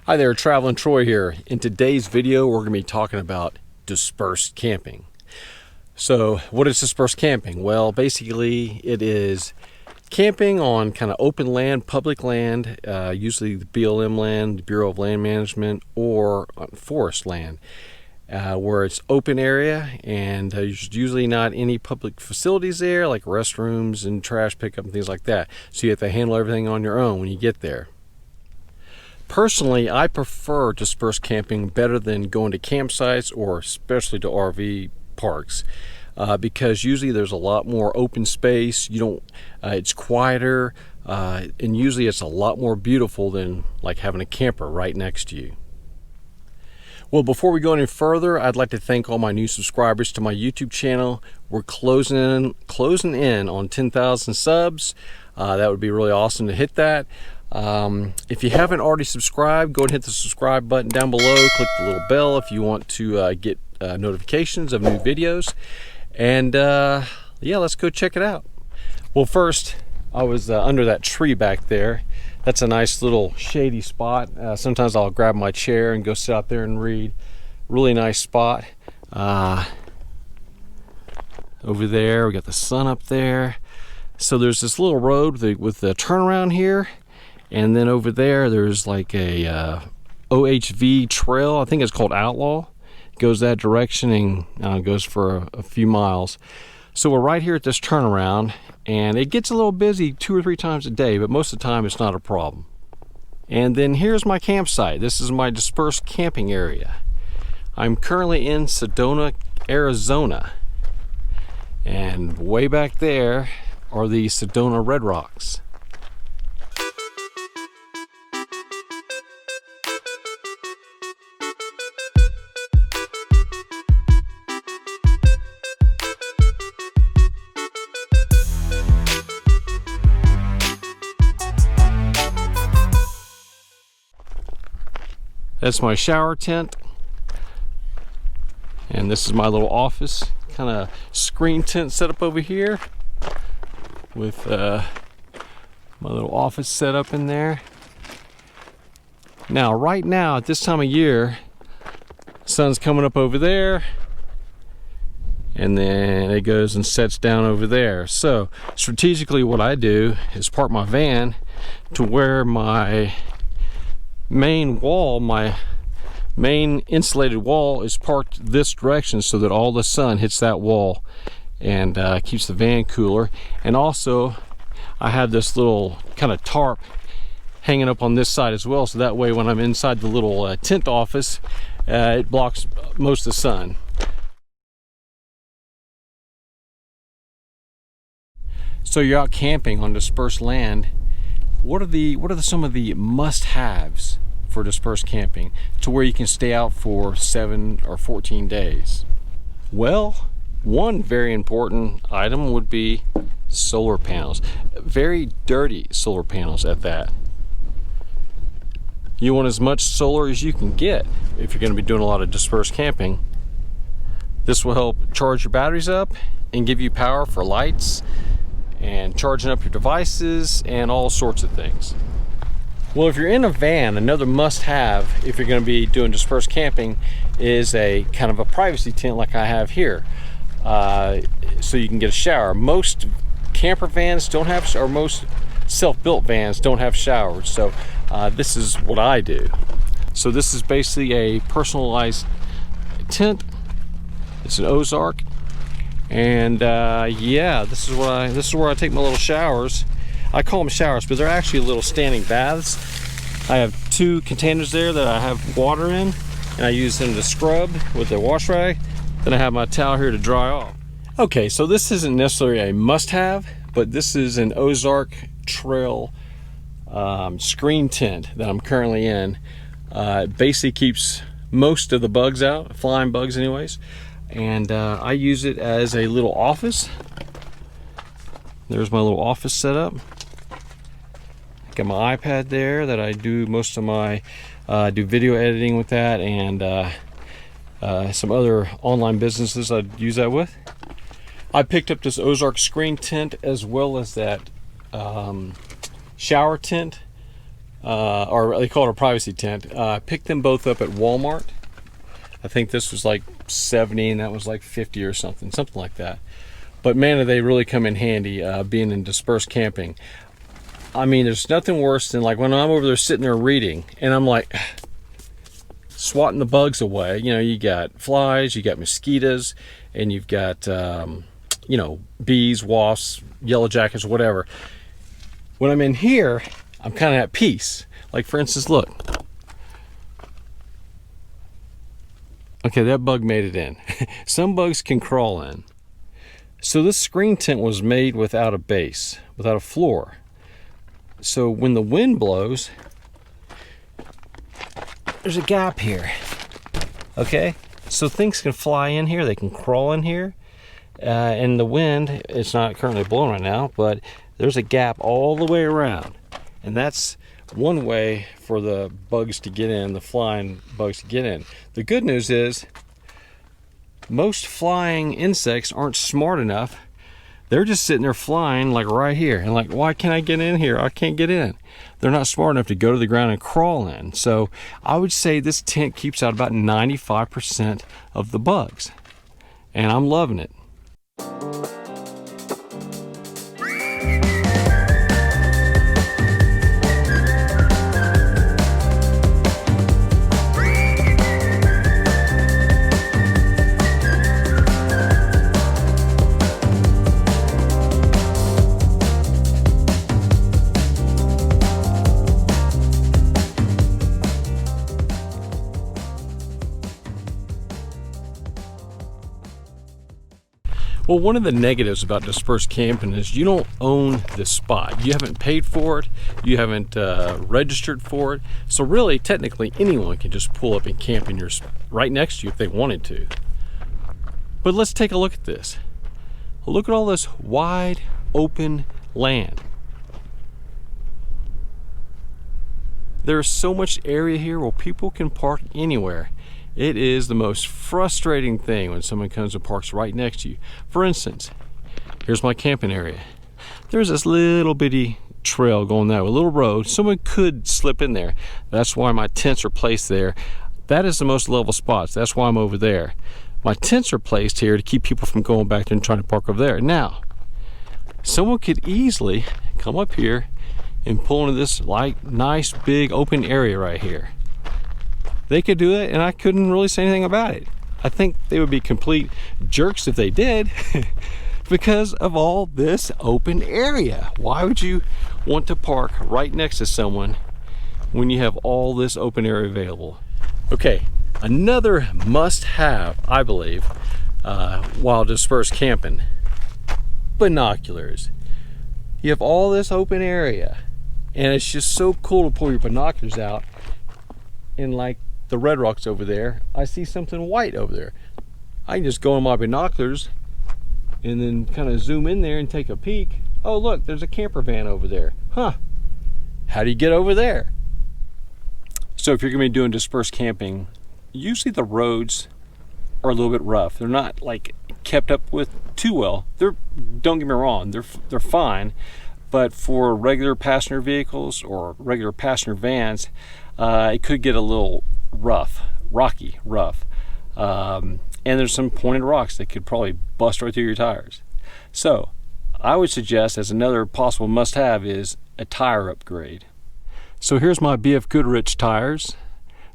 Hi there, Traveling Troy here. In today's video, we're going to be talking about dispersed camping. So, what is dispersed camping? Well, basically, it is camping on kind of open land, public land, usually the BLM land, the Bureau of Land Management, or on forest land, where it's open area and there's usually not any public facilities there, like restrooms and trash pickup and things like that. So you have to handle everything on your own when you get there. Personally, I prefer dispersed camping better than going to campsites or especially to RV parks because usually there's a lot more open space. It's quieter, and usually it's a lot more beautiful than like having a camper right next to you. Well, before we go any further, I'd like to thank all my new subscribers to my YouTube channel. We're closing in on 10,000 subs. That would be really awesome to hit that. If you haven't already subscribed, go ahead and hit the subscribe button down below. Click the little bell if you want to get notifications of new videos. And yeah, let's go check it out. Well, first, I was under that tree back there. That's a nice little shady spot. Sometimes I'll grab my chair and go sit out there and read. Really nice spot. Over there, we got the sun up there. So there's this little road with the turnaround here. And then over there, there's like a OHV trail. I think it's called Outlaw. It goes that direction and goes for a few miles. So we're right here at this turnaround, and it gets a little busy 2 or 3 times a day, but most of the time it's not a problem. And then here's my campsite. This is my dispersed camping area. I'm currently in Sedona, Arizona. And way back there are the Sedona Red Rocks. That's my shower tent, and this is my little office, kind of screen tent set up over here with my little office set up in there. Now, right now at this time of year, sun's coming up over there, and then it goes and sets down over there. So strategically, what I do is park my van to where my main wall, my main insulated wall, is parked this direction so that all the sun hits that wall and keeps the van cooler. And also I have this little kind of tarp hanging up on this side as well, so that way when I'm inside the little tent office, it blocks most of the sun. So you're out camping on dispersed land. What are some of the must-haves for dispersed camping to where you can stay out for 7 or 14 days? Well, one very important item would be solar panels. Very dirty solar panels at that. You want as much solar as you can get if you're going to be doing a lot of dispersed camping. This will help charge your batteries up and give you power for lights and charging up your devices and all sorts of things. Well, if you're in a van, another must-have if you're going to be doing dispersed camping is a kind of a privacy tent like I have here, so you can get a shower. Most camper vans don't have, or most self-built vans don't have showers, so this is what I do. So this is basically a personalized tent. It's an Ozark. And yeah, this is where I take my little showers. I call them showers, but they're actually little standing baths. I have 2 containers there that I have water in, and I use them to scrub with the wash rag. Then I have my towel here to dry off. Okay, so this isn't necessarily a must-have, but this is an Ozark Trail screen tent that I'm currently in. It basically keeps most of the bugs out, flying bugs anyways. And I use it as a little office. There's my little office setup. Got my iPad there that I do most of my do video editing with that, and some other online businesses I'd use that with. I picked up this Ozark screen tent as well as that shower tent or they call it a privacy tent. I picked them both up at Walmart. I think this was like 70 and that was like 50 or something like that. But man, do they really come in handy being in dispersed camping. I mean, there's nothing worse than like when I'm over there sitting there reading and I'm like swatting the bugs away. You know, you got flies, you got mosquitoes, and you've got, you know, bees, wasps, yellow jackets, whatever. When I'm in here, I'm kind of at peace. Like for instance, look. Okay, that bug made it in. Some bugs can crawl in. So this screen tent was made without a base, without a floor. So when the wind blows, there's a gap here. Okay, so things can fly in here, they can crawl in here. And the wind, it's not currently blowing right now, but there's a gap all the way around. And that's one way for the bugs to get in, the flying bugs to get in. The good news is most flying insects aren't smart enough. They're just sitting there flying like right here and like, why can't I get in here? I can't get in. They're not smart enough to go to the ground and crawl in. So I would say this tent keeps out about 95% of the bugs, and I'm loving it. Well, one of the negatives about dispersed camping is you don't own the spot. You haven't paid for it. You haven't registered for it. So really, technically, anyone can just pull up and camp in your right next to you if they wanted to. But let's take a look at this. Look at all this wide open land. There's so much area here where people can park anywhere. It is the most frustrating thing when someone comes and parks right next to you. For instance, here's my camping area. There's this little bitty trail going that way, a little road. Someone could slip in there. That's why my tents are placed there. That is the most level spots. That's why I'm over there. My tents are placed here to keep people from going back there and trying to park over there. Now, someone could easily come up here and pull into this like nice big open area right here. They could do it and I couldn't really say anything about it. I think they would be complete jerks if they did because of all this open area. Why would you want to park right next to someone when you have all this open area available? Okay, another must-have, I believe, while dispersed camping, binoculars. You have all this open area and it's just so cool to pull your binoculars out and like the Red Rocks over there, I see something white over there. I can just go on my binoculars and then kind of zoom in there and take a peek. Oh look, there's a camper van over there. Huh, how do you get over there? So if you're gonna be doing dispersed camping, usually the roads are a little bit rough. They're not like kept up with too well. Don't get me wrong, they're fine, but for regular passenger vehicles or regular passenger vans, it could get a little rocky. And there's some pointed rocks that could probably bust right through your tires. So I would suggest as another possible must-have is a tire upgrade. So here's my BF Goodrich tires.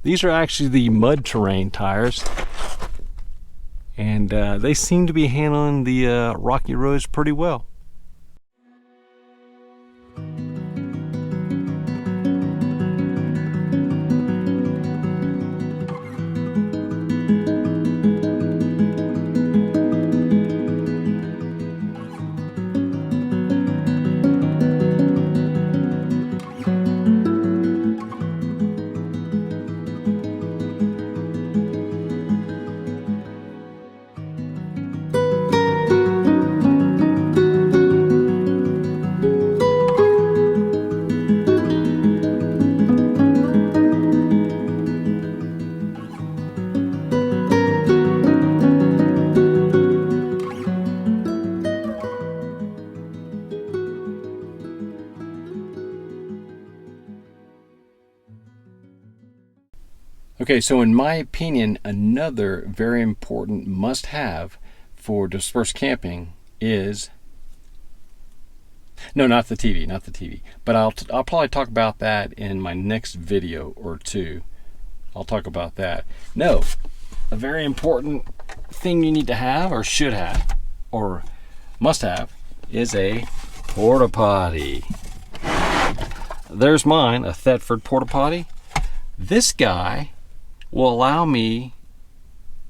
These are actually the mud terrain tires, and they seem to be handling the rocky roads pretty well. Okay, so in my opinion, another very important must-have for dispersed camping is, no, not the TV, not the TV, but I'll probably talk about that in my next video or two. I'll talk about that. No, a very important thing you need to have, or should have, or must have, is a porta potty. There's mine, a Thetford porta potty. This guy will allow me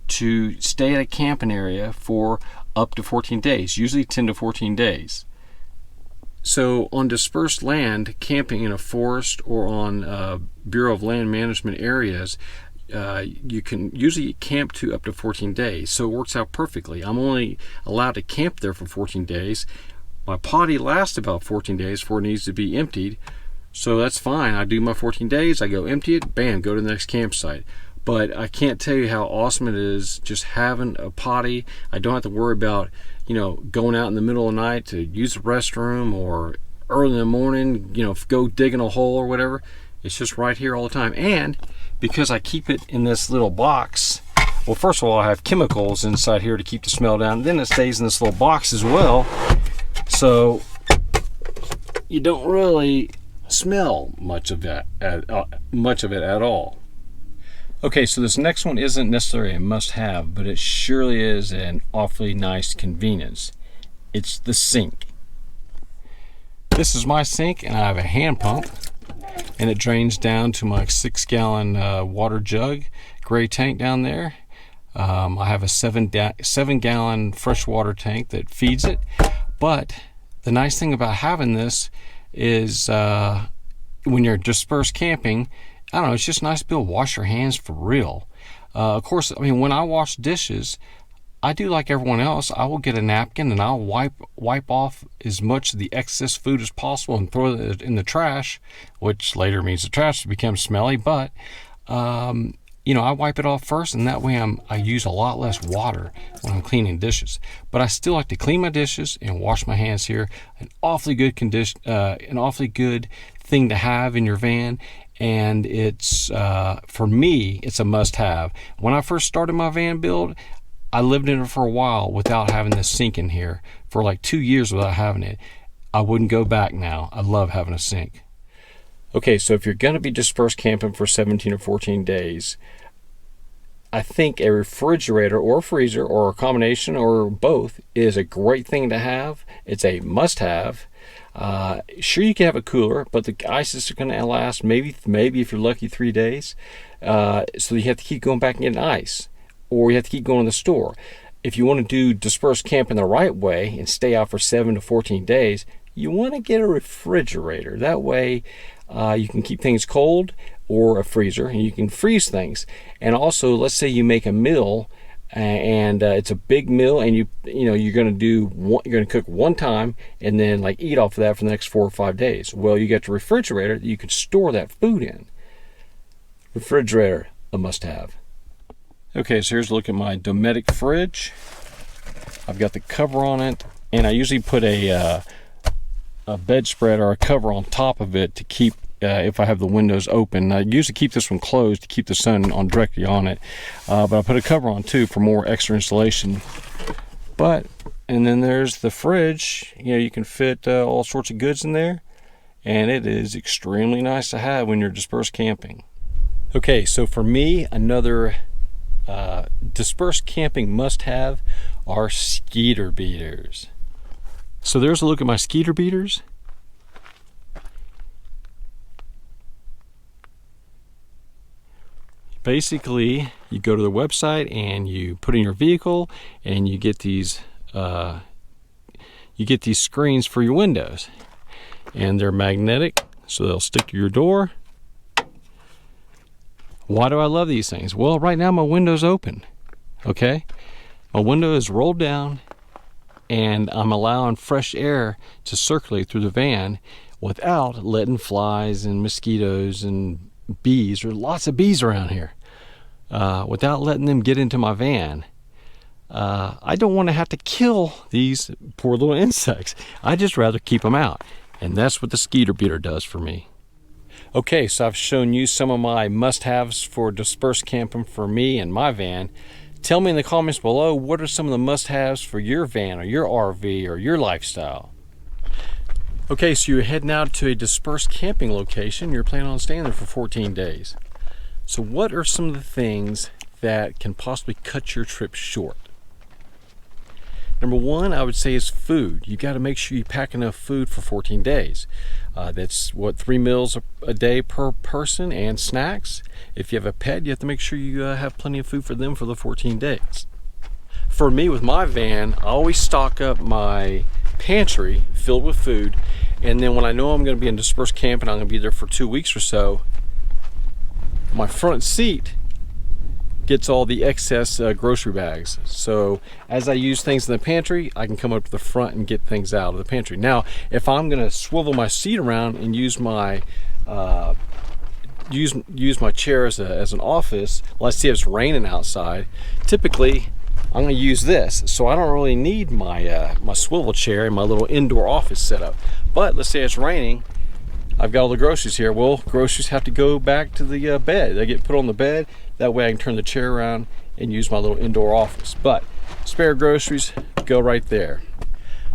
to stay at a camping area for up to 14 days, usually 10 to 14 days. So on dispersed land, camping in a forest or on Bureau of Land Management areas, you can usually camp to up to 14 days. So it works out perfectly. I'm only allowed to camp there for 14 days. My potty lasts about 14 days before it needs to be emptied. So that's fine. I do my 14 days, I go empty it, bam, go to the next campsite. But I can't tell you how awesome it is just having a potty. I don't have to worry about, going out in the middle of the night to use the restroom, or early in the morning, go digging a hole or whatever. It's just right here all the time. And because I keep it in this little box, well, first of all, I have chemicals inside here to keep the smell down. Then it stays in this little box as well. So you don't really smell much of it at all. Okay, so this next one isn't necessarily a must-have, but it surely is an awfully nice convenience. It's the sink. This is my sink, and I have a hand pump, and it drains down to my 6-gallon water jug, gray tank down there. I have a 7-gallon freshwater tank that feeds it. But the nice thing about having this is when you're dispersed camping, I don't know, it's just nice to be able to wash your hands for real. Of course, when I wash dishes, I do like everyone else. I will get a napkin and I'll wipe off as much of the excess food as possible and throw it in the trash, which later means the trash becomes smelly. But I wipe it off first, and that way I use a lot less water when I'm cleaning dishes. But I still like to clean my dishes and wash my hands here. An awfully good thing to have in your van. And it's for me, it's a must-have. When I first started my van build, I lived in it for a while without having this sink in here. For like 2 years without having it. I wouldn't go back now. I love having a sink. Okay, so if you're going to be dispersed camping for 17 or 14 days, I think a refrigerator or a freezer or a combination or both is a great thing to have. It's a must-have. Sure, you can have a cooler, but the ice is going to last maybe if you're lucky 3 days. So you have to keep going back and getting ice, or you have to keep going to the store. If you want to do dispersed camping the right way and stay out for 7 to 14 days, you want to get a refrigerator. That way you can keep things cold, or a freezer, and you can freeze things. And also, let's say you make a meal and it's a big meal, and you're going to cook one time and then eat off of that for the next 4 or 5 days. Well, you got the refrigerator that you can store that food in. Refrigerator, a must-have. Okay, so here's a look at my Dometic fridge. I've got the cover on it, and I usually put a bedspread or a cover on top of it to keep, if I have the windows open. I usually keep this one closed to keep the sun directly on it, but I put a cover on too for more extra insulation. And then there's the fridge. You can fit all sorts of goods in there, and it is extremely nice to have when you're dispersed camping. Okay, so for me, another dispersed camping must-have are skeeter beaters. So there's a look at my skeeter beaters. Basically, you go to the website and you put in your vehicle, and you get these screens for your windows, and they're magnetic, so they'll stick to your door. Why do I love these things? Well, right now my window's open. Okay, my window is rolled down, and I'm allowing fresh air to circulate through the van without letting flies and mosquitoes and bees, or lots of bees around here, without letting them get into my van. I don't want to have to kill these poor little insects. I just rather keep them out, and that's what the skeeter beater does for me. Okay, so I've shown you some of my must-haves for dispersed camping for me and my van. Tell me in the comments below, what are some of the must-haves for your van or your RV or your lifestyle? Okay, so you're heading out to a dispersed camping location. You're planning on staying there for 14 days. So what are some of the things that can possibly cut your trip short? Number one, I would say, is food. You got to make sure you pack enough food for 14 days. That's what, 3 meals a day per person and snacks. If you have a pet, you have to make sure you have plenty of food for them for the 14 days. For me, with my van, I always stock up my pantry filled with food, and then when I know I'm going to be in dispersed camping, I'm going to be there for 2 weeks or so, my front seat gets all the excess grocery bags. So as I use things in the pantry, I can come up to the front and get things out of the pantry. Now, if I'm going to swivel my seat around and use my use my chair as an office, let's see if it's raining outside, typically I'm going to use this. So I don't really need my my swivel chair and my little indoor office setup. But let's say it's raining, I've got all the groceries here. Well, groceries have to go back to the bed. They get put on the bed. That way I can turn the chair around and use my little indoor office. But spare groceries go right there.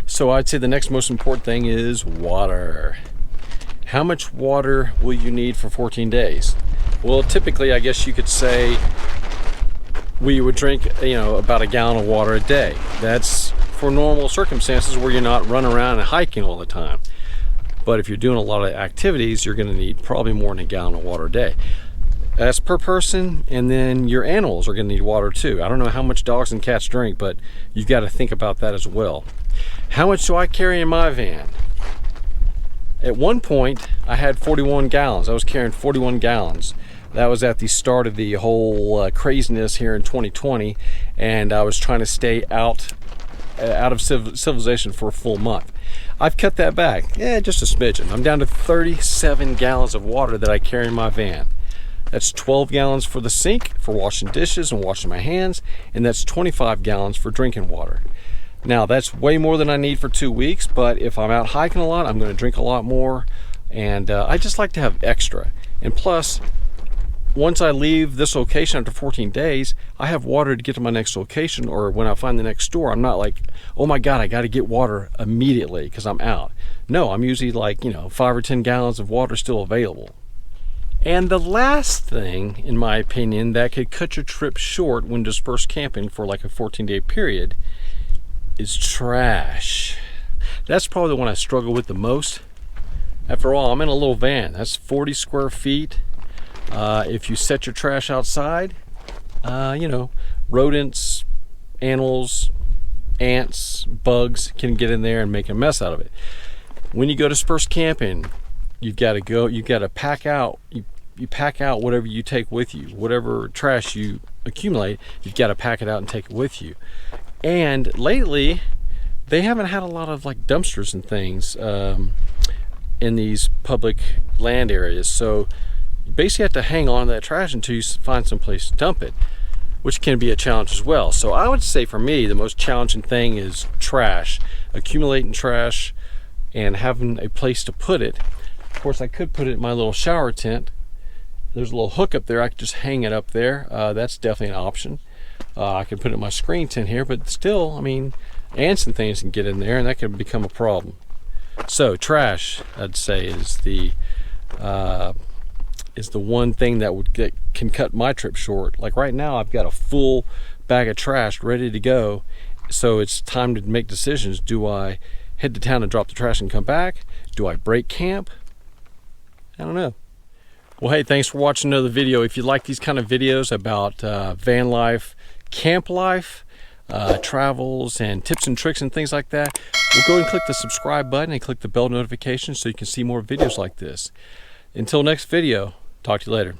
So I'd say the next most important thing is water. How much water will you need for 14 days? Well, typically, I guess you could say we would drink, about a gallon of water a day. That's for normal circumstances where you're not running around and hiking all the time. But if you're doing a lot of activities, you're going to need probably more than a gallon of water a day. That's per person, and then your animals are going to need water too. I don't know how much dogs and cats drink, but you've got to think about that as well. How much do I carry in my van? At one point, I had 41 gallons. I was carrying 41 gallons. That was at the start of the whole craziness here in 2020, and I was trying to stay out of civilization for a full month. I've cut that back, just a smidgen. I'm down to 37 gallons of water that I carry in my van. That's 12 gallons for the sink for washing dishes and washing my hands, and that's 25 gallons for drinking water. Now, that's way more than I need for 2 weeks, but if I'm out hiking a lot, I'm going to drink a lot more, and I just like to have extra. And plus, once I leave this location after 14 days, I have water to get to my next location, or when I find the next store, I'm not like, oh my God, I got to get water immediately because I'm out. No, I'm usually like, 5 or 10 gallons of water still available. And the last thing, in my opinion, that could cut your trip short when dispersed camping for like a 14-day period is trash. That's probably the one I struggle with the most. After all, I'm in a little van. That's 40 square feet. If you set your trash outside, rodents, animals, ants, bugs can get in there and make a mess out of it. When you go dispersed camping, you've got to pack out. You pack out whatever you take with you, whatever trash you accumulate, you've got to pack it out and take it with you. And lately, they haven't had a lot of like dumpsters and things in these public land areas. So you basically have to hang on to that trash until you find some place to dump it, which can be a challenge as well. So I would say for me, the most challenging thing is trash, accumulating trash and having a place to put it. Of course, I could put it in my little shower tent. There's a little hook up there. I could just hang it up there. That's definitely an option. I could put it in my screen tent here, but still, ants and things can get in there, and that can become a problem. So trash, I'd say, is the one thing that can cut my trip short. Like right now, I've got a full bag of trash ready to go, so it's time to make decisions. Do I head to town and drop the trash and come back? Do I break camp? I don't know. Well, hey, thanks for watching another video. If you like these kind of videos about van life, camp life, travels, and tips and tricks and things like that, we'll go ahead and click the subscribe button and click the bell notification so you can see more videos like this. Until next video, talk to you later.